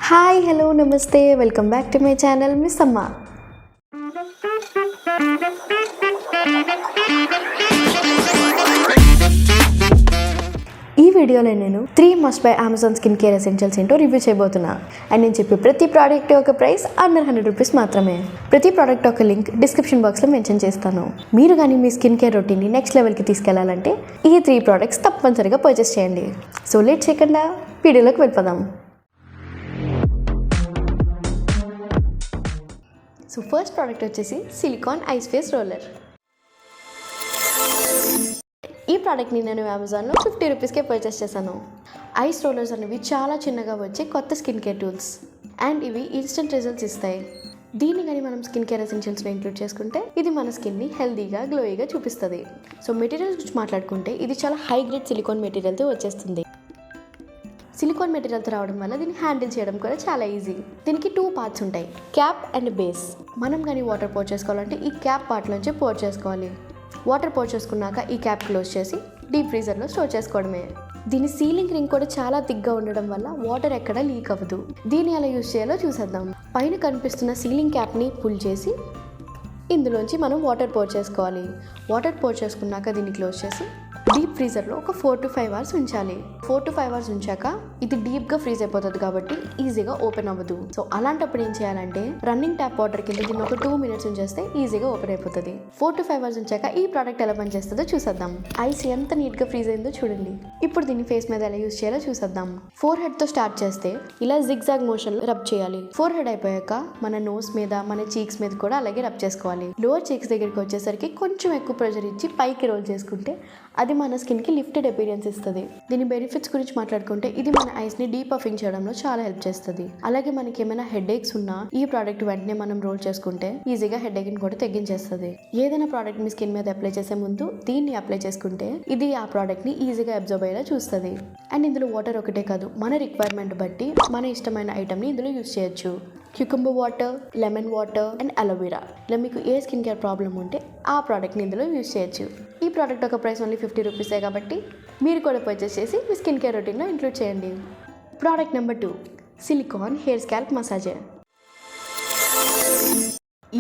Hi hello నమస్తే welcome back to my channel miss అమ్మ. ఈ వీడియోలో నేను 3 must by Amazon skin care essentials ఏంటో రివ్యూ చేయబోతున్నా. అండ్ నేను చెప్పే ప్రతి ప్రోడక్ట్ యొక్క ప్రైస్ అండర్ ₹100 మాత్రమే. ప్రతి ప్రోడక్ట్ ఒక లింక్ డిస్క్రిప్షన్ బాక్స్లో మెన్షన్ చేస్తాను. మీరు కానీ మీ స్కిన్ కేర్ రొటీన్ని నెక్స్ట్ లెవెల్కి తీసుకెళ్లాలంటే ఈ 3 ప్రోడక్ట్స్ తప్పనిసరిగా పర్చేస్ చేయండి. సో లేట్ చేయకుండా వీడియోలోకి వెళ్ళిపోదాం. సో ఫస్ట్ ప్రోడక్ట్ వచ్చేసి సిలికాన్ ఐస్ ఫేస్ రోలర్. ఈ ప్రోడక్ట్ని నేను అమెజాన్లో ₹50కే పర్చేస్ చేశాను. ఐస్ రోలర్స్ అనేవి చాలా చిన్నగా వచ్చే కొత్త స్కిన్ కేర్ టూల్స్ అండ్ ఇవి ఇన్స్టెంట్ రిజల్ట్స్ ఇస్తాయి. దీన్ని కానీ మనం స్కిన్ కేర్ ఎసెన్షియల్స్లో ఇంక్లూడ్ చేసుకుంటే ఇది మన స్కిన్ని హెల్దీగా గ్లోయిగా చూపిస్తుంది. సో మెటీరియల్స్ గురించి మాట్లాడుకుంటే ఇది చాలా హై గ్రేడ్ సిలికాన్ మెటీరియల్తో వచ్చేస్తుంది. సిలికాన్ మెటీరియల్తో రావడం వల్ల దీన్ని హ్యాండిల్ చేయడం కూడా చాలా ఈజీ. దీనికి 2 పార్ట్స్ ఉంటాయి, క్యాప్ అండ్ బేస్. మనం కానీ వాటర్ పోర్ చేసుకోవాలంటే ఈ క్యాప్ పార్ట్ నుంచి పోర్ చేసుకోవాలి. వాటర్ పోర్ చేసుకున్నాక ఈ క్యాప్ క్లోజ్ చేసి డీప్ ఫ్రీజర్లో స్టోర్ చేసుకోవడమే. దీని సీలింగ్ రింగ్ కూడా చాలా థిక్గా ఉండడం వల్ల వాటర్ ఎక్కడ లీక్ అవ్వదు. దీన్ని ఎలా యూజ్ చేయాలో చూసేద్దాం. పైన కనిపిస్తున్న సీలింగ్ క్యాప్ని పుల్ చేసి ఇందులోంచి మనం వాటర్ పోర్ చేసుకోవాలి. వాటర్ పోర్ చేసుకున్నాక దీన్ని క్లోజ్ చేసి డీప్ ఫ్రీజర్లో ఒక 4 to 5 hours ఉంచాలి. 4 to 5 hours ఉంచాక ఇది డీప్గా ఫ్రీజ్ అయిపోతుంది కాబట్టి ఈజీగా ఓపెన్ అవ్వదు. సో అలాంటప్పుడు ఏం చేయాలంటే రన్నింగ్ ట్యాప్ వాటర్ కింద దీన్ని ఒక 2 minutes ఉంచేస్తే ఈజీగా ఓపెన్ అయిపోతుంది. 4 to 5 hours ఉంచాక ఈ ప్రోడక్ట్ ఎలా పనిచేస్తుందో చూసేద్దాం. ఐస్ ఎంత నీట్గా ఫ్రీజ్ అయిందో చూడండి. ఇప్పుడు దీన్ని ఫేస్ మీద ఎలా యూజ్ చేయాలో చూసేద్దాం. ఫోర్ హెడ్తో స్టార్ట్ చేస్తే ఇలా జిగ్జాగ్ మోషన్లో రబ్ చేయాలి. ఫోర్ హెడ్ అయిపోయాక మన నోస్ మీద మన చీక్స్ మీద కూడా అలాగే రబ్ చేసుకోవాలి. లోవర్ చీక్స్ దగ్గరికి వచ్చేసరికి కొంచెం ఎక్కువ ప్రెషర్ ఇచ్చి పైకి రోల్ చేసుకుంటే అది మన స్కిన్కి లిఫ్టెడ్ అపీరియన్స్ ఇస్తుంది. దీని బెనిఫిట్స్ గురించి మాట్లాడుకుంటే ఇది మన ఐస్ని డీపఫింగ్ చేయడంలో చాలా హెల్ప్ చేస్తుంది. అలాగే మనకి ఏమైనా హెడ్ ఏక్స్ ఉన్నా ఈ ప్రోడక్ట్ వెంటనే మనం రోల్ చేసుకుంటే ఈజీగా హెడ్ ఏక్ని కూడా తగ్గించేస్తుంది. ఏదైనా ప్రోడక్ట్ మీ స్కిన్ మీద అప్లై చేసే ముందు దీన్ని అప్లై చేసుకుంటే ఇది ఆ ప్రోడక్ట్ని ఈజీగా అబ్జర్వ్ అయ్యేలా చూస్తుంది. అండ్ ఇందులో వాటర్ ఒకటే కాదు, మన రిక్వైర్మెంట్ బట్టి మన ఇష్టమైన ఐటమ్ని ఇందులో యూజ్ చేయొచ్చు. Cucumber water, lemon water and aloe vera. ఇలా మీకు ఏ స్కిన్ కేర్ ప్రాబ్లం ఉంటే ఆ ప్రోడక్ట్ని ఇందులో యూజ్ చేయొచ్చు. ఈ ప్రోడక్ట్ ఒక ప్రైస్ ఓన్లీ ₹50 కాబట్టి మీరు కూడా పర్చేస్ చేసి మీ స్కిన్ కేర్ రొటీన్లో ఇంక్లూడ్ చేయండి. Product number 2, silicon hair scalp massager.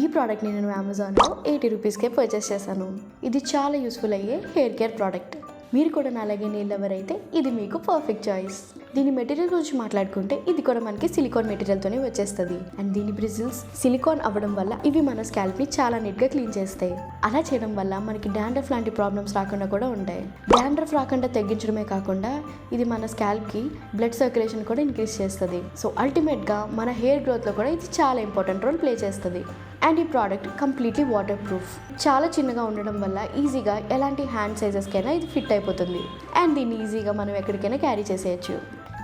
ఈ ప్రోడక్ట్ని నేను అమెజాన్లో ₹80కే పర్చేస్ చేశాను. ఇది చాలా యూస్ఫుల్ అయ్యే హెయిర్ కేర్ ప్రోడక్ట్. మీరు కూడా నాలాగే నీళ్ళు ఎవరైతే ఇది మీకు పర్ఫెక్ట్ చాయిస్. దీని మెటీరియల్ గురించి మాట్లాడుకుంటే ఇది కూడా మనకి సిలికాన్ మెటీరియల్తోనే వచ్చేస్తుంది. అండ్ దీని బ్రిజిల్స్ సిలికాన్ అవ్వడం వల్ల ఇవి మన స్కాల్ప్ని చాలా నీట్గా క్లీన్ చేస్తాయి. అలా చేయడం వల్ల మనకి డాండ్రఫ్ లాంటి ప్రాబ్లమ్స్ రాకుండా కూడా ఉంటాయి. డాండ్రఫ్ రాకుండా తగ్గించడమే కాకుండా ఇది మన స్కాల్ప్కి బ్లడ్ సర్క్యులేషన్ కూడా ఇంక్రీజ్ చేస్తుంది. సో అల్టిమేట్గా మన హెయిర్ గ్రోత్లో కూడా ఇది చాలా ఇంపార్టెంట్ రోల్ ప్లే చేస్తుంది. అండ్ ఈ ప్రోడక్ట్ కంప్లీట్లీ వాటర్ ప్రూఫ్. చాలా చిన్నగా ఉండడం వల్ల ఈజీగా ఎలాంటి హ్యాండ్ సైజెస్కైనా ఇది ఫిట్ అయిపోతుంది. అండ్ దీన్ని ఈజీగా మనం ఎక్కడికైనా క్యారీ చేసేయచ్చు.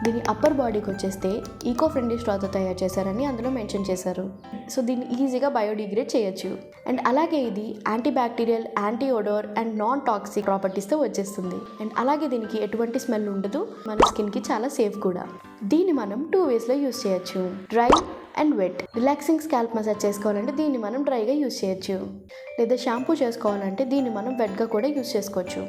దీని అప్పర్ బాడీకి వచ్చేస్తే ఈకో ఫ్రెండ్లీ స్ట్రాతో తయారు చేశారని అందులో మెన్షన్ చేశారు. సో దీన్ని ఈజీగా బయోడిగ్రేడ్ చేయొచ్చు. అండ్ అలాగే ఇది antibacterial, anti odour and non toxic ప్రాపర్టీస్తో వచ్చేస్తుంది. అండ్ అలాగే దీనికి ఎటువంటి స్మెల్ ఉండదు, మన స్కిన్కి చాలా సేఫ్ కూడా. దీన్ని మనం 2 waysలో యూజ్ చేయొచ్చు, dry and wet. Relaxing scalp massage చేసుకోవాలంటే దీన్ని మనం డ్రైగా యూజ్ చేయొచ్చు, లేదా షాంపూ చేసుకోవాలంటే దీన్ని మనం వెట్గా కూడా యూజ్ చేసుకోవచ్చు.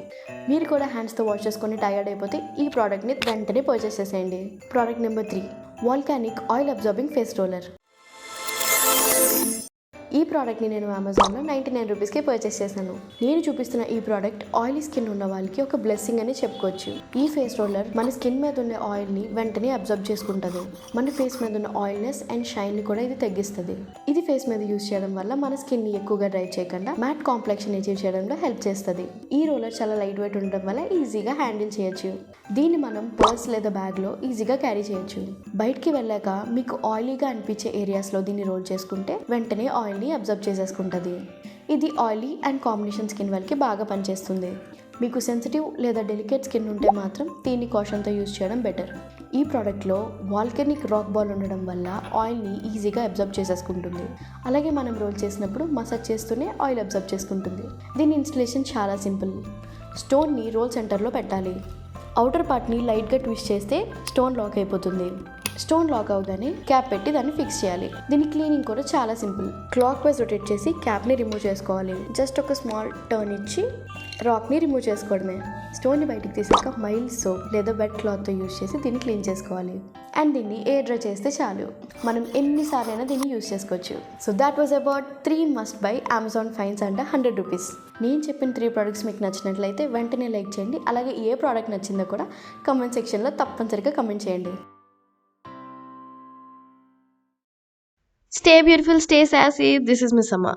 మీరు కూడా హ్యాండ్స్తో వాష్ చేసుకొని టైర్డ్ అయిపోతే ఈ ప్రోడక్ట్ని వెంటనే పర్చేస్ చేసేయండి. Product number 3, volcanic oil absorbing face roller. ఈ ప్రోడక్ట్ని నేను అమెజాన్లో ₹99కే పర్చేస్ చేశాను. నేను చూపిస్తున్న ఈ ప్రోడక్ట్ ఆయిలీ స్కిన్ ఉన్న వాళ్ళకి ఒక బ్లెస్సింగ్ అని చెప్పుకోవచ్చు. ఈ ఫేస్ రోలర్ మన స్కిన్ మీద ఉన్న ఆయిల్ని వెంటనే అబ్జర్వ్ చేసుకుంటుంది. మన ఫేస్ మీద ఉన్న ఆయిల్నెస్ అండ్ షైన్ని కూడా ఇది తగ్గిస్తుంది. ఇది ఫేస్ మీద యూజ్ చేయడం వల్ల మన స్కిన్ని ఎక్కువగా డ్రై చేయకుండా మ్యాట్ కాంప్లెక్షన్ అచీవ్ చేయడంలో హెల్ప్ చేస్తుంది. ఈ రోలర్ చాలా లైట్ వెయిట్ ఉండడం వల్ల ఈజీగా హ్యాండిల్ చేయొచ్చు. దీన్ని మనం పర్స్ లేదా బ్యాగ్లో ఈజీగా క్యారీ చేయొచ్చు. బయటికి వెళ్ళాక మీకు ఆయిలీగా అనిపించే ఏరియాస్లో దీన్ని రోల్ చేసుకుంటే వెంటనే ఆయిల్ అబ్జర్వ్ చేసేసుకుంటుంది. ఇది ఆయిలీ అండ్ కాంబినేషన్ స్కిన్ వాళ్ళకి బాగా పనిచేస్తుంది. మీకు సెన్సిటివ్ లేదా డెలికేట్ స్కిన్ ఉంటే మాత్రం దీన్ని కాషన్తో యూజ్ చేయడం బెటర్. ఈ ప్రోడక్ట్లో వాల్కనిక్ రాక్ బాల్ ఉండడం వల్ల ఆయిల్ని ఈజీగా అబ్జర్వ్ చేసేసుకుంటుంది. అలాగే మనం రోల్ చేసినప్పుడు మసాజ్ చేస్తూనే ఆయిల్ అబ్జర్వ్ చేసుకుంటుంది. దీని ఇన్స్టలేషన్ చాలా సింపుల్. స్టోన్ని రోల్ సెంటర్లో పెట్టాలి. అవుటర్ పార్ట్ని లైట్గా ట్విస్ట్ చేస్తే స్టోన్ లాక్ అయిపోతుంది. స్టోన్ లాక్ అవగానే క్యాప్ పెట్టి దాన్ని ఫిక్స్ చేయాలి. దీని క్లీనింగ్ కూడా చాలా సింపుల్. క్లాక్ వైజ్ రొటేట్ చేసి క్యాప్ని రిమూవ్ చేసుకోవాలి. జస్ట్ ఒక స్మాల్ టర్న్ ఇచ్చి రాక్ని రిమూవ్ చేసుకోవడమే. స్టోన్ని బయటికి తీసాక మైల్డ్ సోప్ లేదా వెట్ క్లాత్తో యూజ్ చేసి దీన్ని క్లీన్ చేసుకోవాలి. అండ్ దీన్ని ఎయిర్ డ్రై చేస్తే చాలు. మనం ఎన్నిసార్లు అయినా దీన్ని యూజ్ చేసుకోవచ్చు. So that was about 3 must by Amazon fines అంట 100 రూపీస్. నేను చెప్పిన 3 ప్రోడక్ట్స్ మీకు నచ్చినట్లయితే వెంటనే లైక్ చేయండి. అలాగే ఏ ప్రోడక్ట్ నచ్చిందో కూడా కమెంట్ సెక్షన్లో తప్పనిసరిగా కమెంట్ చేయండి. Stay beautiful, stay sassy. This is Miss Amma.